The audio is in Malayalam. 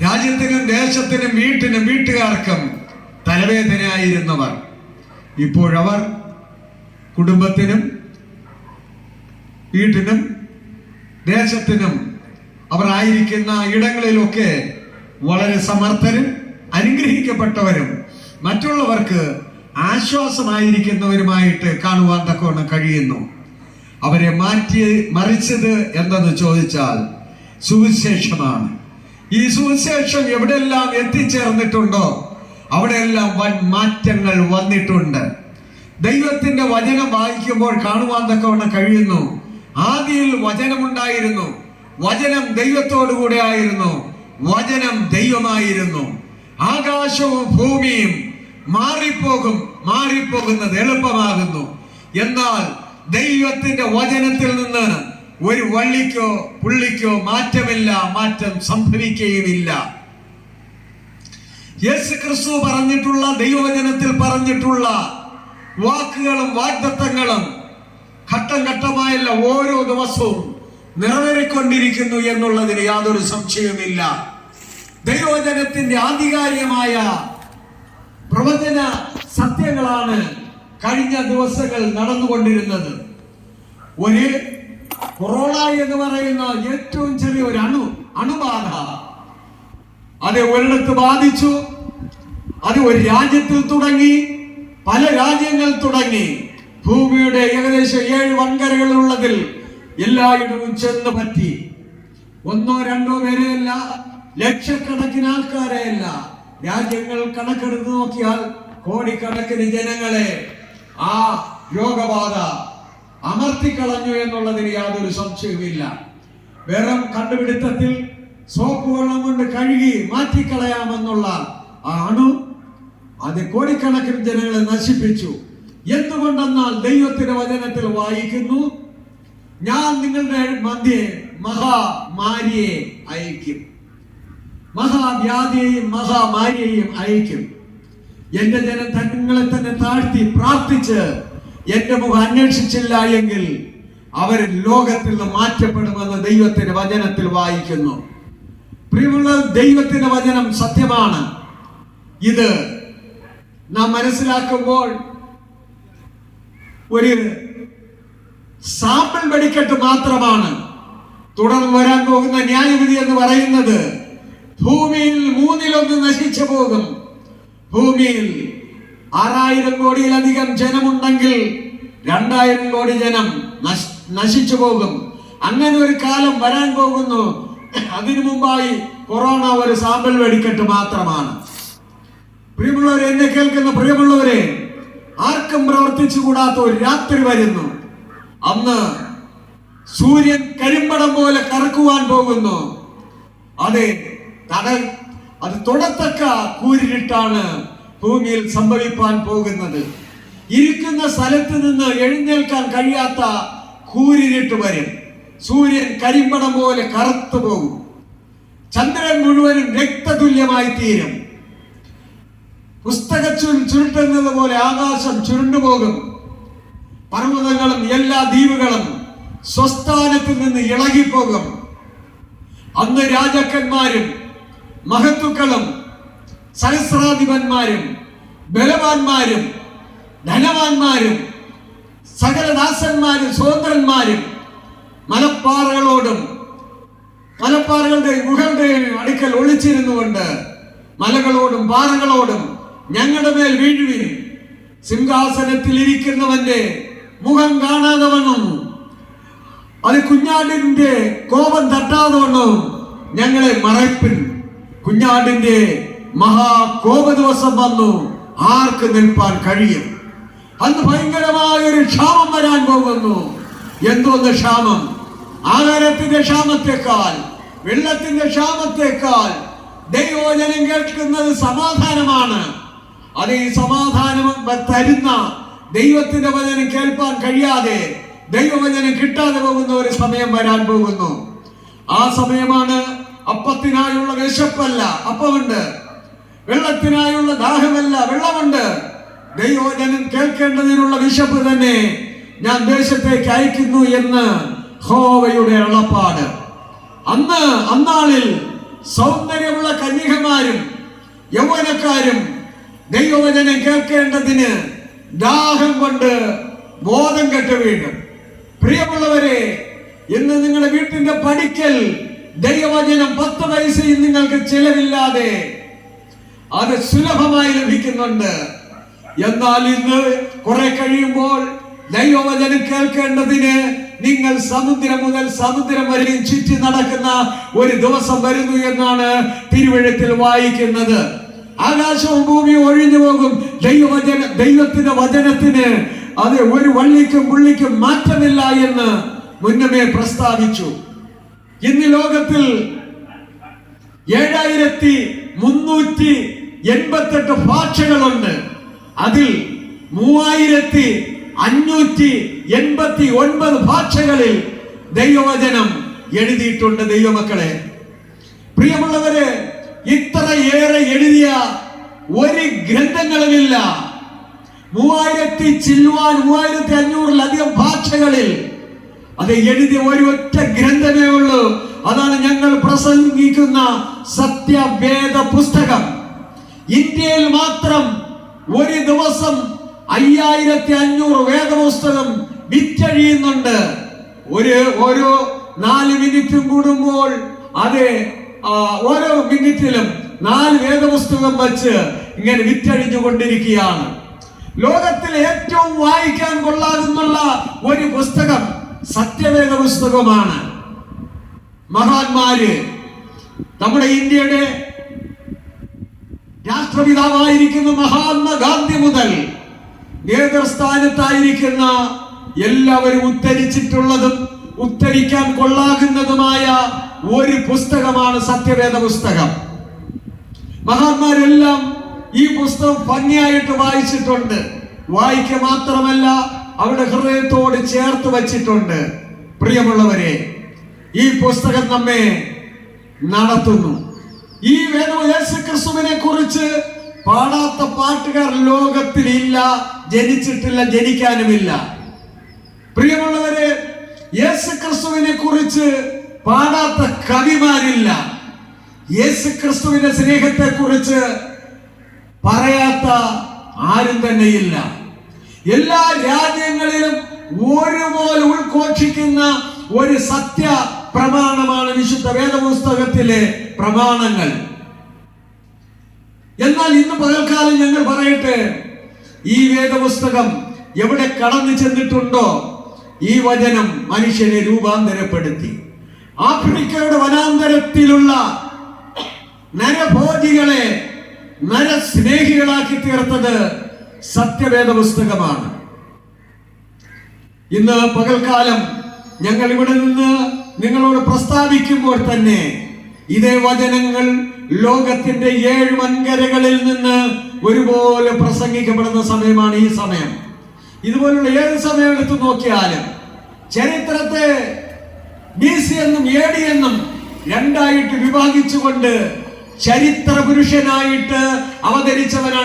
രാജ്യത്തിനും ദേശത്തിനും വീട്ടിനും വീട്ടുകാർക്കും തലവേദനയായിരുന്നവർ ഇപ്പോഴവർ കുടുംബത്തിനും വീട്ടിനും ദേശത്തിനും അവർ ആയിരിക്കുന്ന ഇടങ്ങളിലൊക്കെ വളരെ സമർത്ഥരും അനുഗ്രഹിക്കപ്പെട്ടവരും മറ്റുള്ളവർക്ക് ആശ്വാസമായിരിക്കുന്നവരുമായിട്ട് കാണുവാൻ തക്കവണ്ണം കഴിയുന്നു. അവരെ മറിച്ചത് എന്തെന്ന് ചോദിച്ചാൽ സുവിശേഷമാണ്. ഈ സുവിശേഷം എവിടെയെല്ലാം എത്തിച്ചേർന്നിട്ടുണ്ടോ അവിടെയെല്ലാം വൻ മാറ്റങ്ങൾ വന്നിട്ടുണ്ട്. ദൈവത്തിന്റെ വചനം വായിക്കുമ്പോൾ കാണുവാൻ തക്കവണ്ണം കഴിയുന്നു. ആദിയിൽ വചനമുണ്ടായിരുന്നു, വചനം ദൈവത്തോടുകൂടെ ആയിരുന്നു, വചനം ദൈവമായിരുന്നു. ആകാശവും ഭൂമിയും മാറിപ്പോകുന്നത് എളുപ്പമാകുന്നു. എന്നാൽ ദൈവത്തിന്റെ വചനത്തിൽ നിന്ന് ഒരു വള്ളിക്കോ പുള്ളിക്കോ മാറ്റമില്ല, മാറ്റം സംഭവിക്കുകയുമില്ല. യേശു ക്രിസ്തു പറഞ്ഞിട്ടുള്ള ദൈവവചനത്തിൽ പറഞ്ഞിട്ടുള്ള വാക്കുകളും വാഗ്ദത്തങ്ങളും ഘട്ടം ഘട്ടമായല്ല ഓരോ ദിവസവും നിറവേറിക്കൊണ്ടിരിക്കുന്നു എന്നുള്ളതിന് യാതൊരു സംശയവുമില്ല. ദൈവവചനത്തിന്റെ ആധികാരികമായ പ്രവചന സത്യങ്ങളാണ് കഴിഞ്ഞ ദിവസങ്ങൾ നടന്നുകൊണ്ടിരുന്നത്. ഒരു കൊറോണ എന്ന് പറയുന്ന ഏറ്റവും ചെറിയ ഒരു അണുബാധ അത് ഒരിടത്ത് ബാധിച്ചു. അത് ഒരു രാജ്യത്തിൽ തുടങ്ങി, പല രാജ്യങ്ങൾ തുടങ്ങി, ഭൂമിയുടെ ഏകദേശം 7 വൻകരകളുള്ളതിൽ എല്ലായിടവും ചെന്ന് പറ്റി. 1 2 പേരെയല്ല, ലക്ഷക്കണക്കിന് ആൾക്കാരെയല്ല, രാജ്യങ്ങൾ കണക്കെടുത്ത് നോക്കിയാൽ കോടിക്കണക്കിന് ജനങ്ങളെ ആ രോഗബാധ അമർത്തിക്കളഞ്ഞു എന്നുള്ളതിന് യാതൊരു സംശയവുമില്ല. വെറും കണ്ടുപിടുത്തത്തിൽ സോപ്പ് വെള്ളം കൊണ്ട് കഴുകി മാറ്റിക്കളയാമെന്നുള്ള ആ അത് കോടിക്കണക്കിന് ജനങ്ങളെ നശിപ്പിച്ചു. എന്തുകൊണ്ടെന്നാൽ ദൈവത്തിന്റെ വചനത്തിൽ വായിക്കുന്നു, ഞാൻ നിങ്ങളുടെ മധ്യേ മഹാമാരിയെ അയക്കും, മഹാവ്യാധിയെയും മഹാമാരിയെയും അയക്കും. എന്റെ ജനം തങ്ങളെ തന്നെ താഴ്ത്തി പ്രാർത്ഥിച്ച് എന്റെ മുഖം അന്വേഷിച്ചില്ല എങ്കിൽ അവർ ലോകത്തിൽ നിന്ന് മാറ്റപ്പെടുമെന്ന് ദൈവത്തിന്റെ വചനത്തിൽ വായിക്കുന്നു. പ്രിയമുള്ള, ദൈവത്തിന്റെ വചനം സത്യമാണ്. ഇത് നാം മനസ്സിലാക്കുമ്പോൾ ഒരു സാമ്പിൾ വെടിക്കെട്ട് മാത്രമാണ്. തുടർന്ന് വരാൻ പോകുന്ന ന്യായവിധി എന്ന് പറയുന്നത് ഭൂമിയിൽ 1/3 നശിച്ചു പോകും. ഭൂമിയിൽ 6000 കോടിയിലധികം ജനമുണ്ടെങ്കിൽ 2000 കോടി ജനം നശിച്ചു പോകും. അങ്ങനെ ഒരു കാലം വരാൻ പോകുന്നു. അതിനു മുമ്പായി കൊറോണ ഒരു സാമ്പിൾ വെടിക്കെട്ട് മാത്രമാണ്. പ്രിയമുള്ളവരെ, എന്നെ കേൾക്കുന്ന പ്രിയമുള്ളവരെ, ആർക്കും പ്രവർത്തിച്ചു കൂടാത്ത ഒരു രാത്രി വരുന്നു. അന്ന് സൂര്യൻ കരിമ്പടം പോലെ കറക്കുവാൻ പോകുന്നു. അത് തൊടത്തക്ക കൂരിട്ടാണ് ഭൂമിയിൽ സംഭവിക്കാൻ പോകുന്നത്. ഇരിക്കുന്ന സ്ഥലത്ത് നിന്ന് എഴുന്നേൽക്കാൻ കഴിയാത്ത കൂരിട്ട് വരും. സൂര്യൻ കരിമ്പടം പോലെ കറുത്തു പോകും. ചന്ദ്രൻ മുഴുവനും രക്തതുല്യമായി തീരും. പുസ്തക ചുരുട്ടുന്നത് പോലെ ആകാശം ചുരുണ്ടുപോകും. പർവ്വതങ്ങളും എല്ലാ ദ്വീപുകളും സ്വസ്ഥാനത്ത് നിന്ന് ഇളകിപ്പോകും. അന്ന് രാജാക്കന്മാരും മഹത്തുക്കളും സഹസ്രാധിപന്മാരും ബലവാന്മാരും ധനവാന്മാരും സകലദാസന്മാരും സ്വതന്ത്രന്മാരും മലപ്പാറകളുടെ ഗുഹകളുടെ അടുക്കൽ ഒളിച്ചിരുന്നുകൊണ്ട് മലകളോടും പാറകളോടും ഞങ്ങളുടെ മേൽ വീഴുവിൻ, സിംഹാസനത്തിൽ ഇരിക്കുന്നവന്റെ മുഖം കാണാതെ വണ്ണം, അത് കുഞ്ഞാടിന്റെ കോപം തട്ടാതെ വണ്ണം ഞങ്ങളെ മറയ്പ്പിൻ. കുഞ്ഞാടിന്റെ മഹാകോപ ദിവസം വന്നു, ആർക്ക് നിൽപ്പാൻ കഴിയും? അന്ന് ഭയങ്കരമായ ഒരു ക്ഷാമം വരാൻ പോകുന്നു. എന്തോന്ന് ക്ഷാമം? ആഹാരത്തിന്റെ ക്ഷാമത്തെക്കാൾ, വെള്ളത്തിന്റെ ക്ഷാമത്തെക്കാൾ ദൈവവചനം കേൾക്കുന്നത് സമാധാനമാണ്. അത് ഈ സമാധാനം തരുന്ന ദൈവത്തിന്റെ വചനം കേൾപ്പാൻ കഴിയാതെ ദൈവവചനം കിട്ടാതെ പോകുന്ന ഒരു സമയം വരാൻ പോകുന്നു. ആ സമയമാണ് അപ്പത്തിനായുള്ള വിശപ്പല്ല, അപ്പമുണ്ട്. വെള്ളത്തിനായുള്ള ദാഹമല്ല, വെള്ളമുണ്ട്. ദൈവവചനം കേൾക്കേണ്ടതിനുള്ള വിശപ്പ് തന്നെ ഞാൻ ദേശത്തേക്ക് അയക്കുന്നു എന്ന് യഹോവയുടെ അരുളപ്പാട്. അന്നാളിൽ സൗന്ദര്യമുള്ള കന്യകമാരും യൗവനക്കാരും ദൈവവചനം കേൾക്കേണ്ടതിന് ദാഹം കൊണ്ട് ബോധം കെട്ട് വീഴും. പ്രിയമുള്ളവരെ, ഇന്ന് നിങ്ങളുടെ വീട്ടിന്റെ പടിക്കൽ ദൈവവചനം 10 പൈസയും നിങ്ങൾക്ക് ചിലവില്ലാതെ അത് സുലഭമായി ലഭിക്കുന്നുണ്ട്. എന്നാൽ ഇന്ന് കുറെ കഴിയുമ്പോൾ ദൈവവചനം കേൾക്കേണ്ടതിന് നിങ്ങൾ സമുദ്രം മുതൽ സമുദ്രം വരെയും ചുറ്റി നടക്കുന്ന ഒരു ദിവസം വരുന്നു എന്നാണ് തിരുവെഴുത്തിൽ വായിക്കുന്നത്. ആകാശവും ഭൂമിയും ഒഴിഞ്ഞു പോകും, ദൈവത്തിന്റെ വചനത്തിന് അത് ഒരു വള്ളിക്കും പുള്ളിക്കും മാറ്റമില്ല എന്ന് മുന്നമേ പ്രസ്താവിച്ചു. ഇന്ന് ലോകത്തിൽ 7388 ഭാഷകളുണ്ട്. അതിൽ 3589 ഭാഷകളിൽ ദൈവവചനം എഴുതിയിട്ടുണ്ട്. ദൈവമക്കളെ, പ്രിയമുള്ളവരെ, ഇത്രയേറെ എഴുതിയ ഒരു ഗ്രന്ഥങ്ങളുമില്ല. 3500-3500 ഭാഷകളിൽ അത് എഴുതിയ ഒരൊറ്റ ഗ്രന്ഥമേ ഉള്ളൂ. അതാണ് ഞങ്ങൾ പ്രസംഗിക്കുന്ന സത്യവേദ പുസ്തകം. ഇന്ത്യയിൽ മാത്രം ഒരു ദിവസം 5500 വേദപുസ്തകം വിറ്റഴിയുന്നുണ്ട്. ഓരോ 4 മിനിറ്റും കൂടുമ്പോൾ ഓരോ മിനിറ്റിലും 4 വേദപുസ്തകം വച്ച് ഇങ്ങനെ വിറ്റഴിഞ്ഞുകൊണ്ടിരിക്കുകയാണ്. ലോകത്തിൽ ഏറ്റവും വായിക്കാൻ കൊള്ളാകുന്നുള്ള ഒരു പുസ്തകം സത്യവേദ പുസ്തകമാണ്. മഹാന്മാര്, നമ്മുടെ ഇന്ത്യയുടെ രാഷ്ട്രപിതാവായിരിക്കുന്ന മഹാത്മാഗാന്ധി മുതൽ നേതൃസ്ഥാനത്തായിരിക്കുന്ന എല്ലാവരും ഉദ്ധരിച്ചിട്ടുള്ളതും ഉദ്ധരിക്കാൻ കൊള്ളാകുന്നതുമായ ഒരു പുസ്തകമാണ് സത്യവേദ പുസ്തകം. മഹാന്മാരെല്ലാം ഈ പുസ്തകം ഭംഗിയായിട്ട് വായിച്ചിട്ടുണ്ട്. വായിക്കുക മാത്രമല്ല, അവിടെ ഹൃദയത്തോട് ചേർത്ത് വച്ചിട്ടുണ്ട്. പ്രിയമുള്ളവരെ, ഈ പുസ്തകം നമ്മെ നടത്തുന്നു. ഈ യേശുക്രിസ്തുവിനെ കുറിച്ച് പാടാത്ത പാട്ടുകാർ ലോകത്തിൽ ഇല്ല, ജനിച്ചിട്ടില്ല, ജനിക്കാനുമില്ല. പ്രിയമുള്ളവരെ, യേശുക്രിസ്തുവിനെ കുറിച്ച് പാടാത്ത കവിമാരില്ല. യേശുക്രിസ്തുവിന്റെ സ്നേഹത്തെ കുറിച്ച് പറയാത്ത ആരും തന്നെയില്ല. എല്ലാ രാജ്യങ്ങളിലും ഒരുപോലെ ഉൾഘോഷിക്കുന്ന ഒരു സത്യ പ്രമാണമാണ് വിശുദ്ധ വേദപുസ്തകത്തിലെ പ്രമാണങ്ങൾ. എന്നാൽ ഇന്ന് പകൽക്കാലം ഞങ്ങൾ പറയട്ടെ, ഈ വേദപുസ്തകം എവിടെ കടന്നു ചെന്നിട്ടുണ്ടോ ഈ വചനം മനുഷ്യനെ രൂപാന്തരപ്പെടുത്തി. ആഫ്രിക്കയുടെ വനാന്തരത്തിലുള്ള നരഭോജികളെ നരസ്നേഹികളാക്കി തീർത്തത് സത്യവേദ പുസ്തകമാണ്. ഇന്ന് പകൽക്കാലം ഞങ്ങൾ ഇവിടെ നിന്ന് നിങ്ങളോട് പ്രസ്താവിക്കുമ്പോൾ തന്നെ ഇതേ വചനങ്ങൾ ലോകത്തിന്റെ 7 വൻകരകളിൽ നിന്ന് ഒരുപോലെ പ്രസംഗിക്കപ്പെടുന്ന സമയമാണ് ഈ സമയം. ഇതുപോലുള്ള ഏത് സമയം എടുത്തു നോക്കിയാലും ചരിത്രത്തെ BC എന്നും AD എന്നും രണ്ടായിട്ട് വിഭാഗിച്ചുകൊണ്ട് ചരിത്ര പുരുഷനായിട്ട് അവതരിച്ചവനാണ്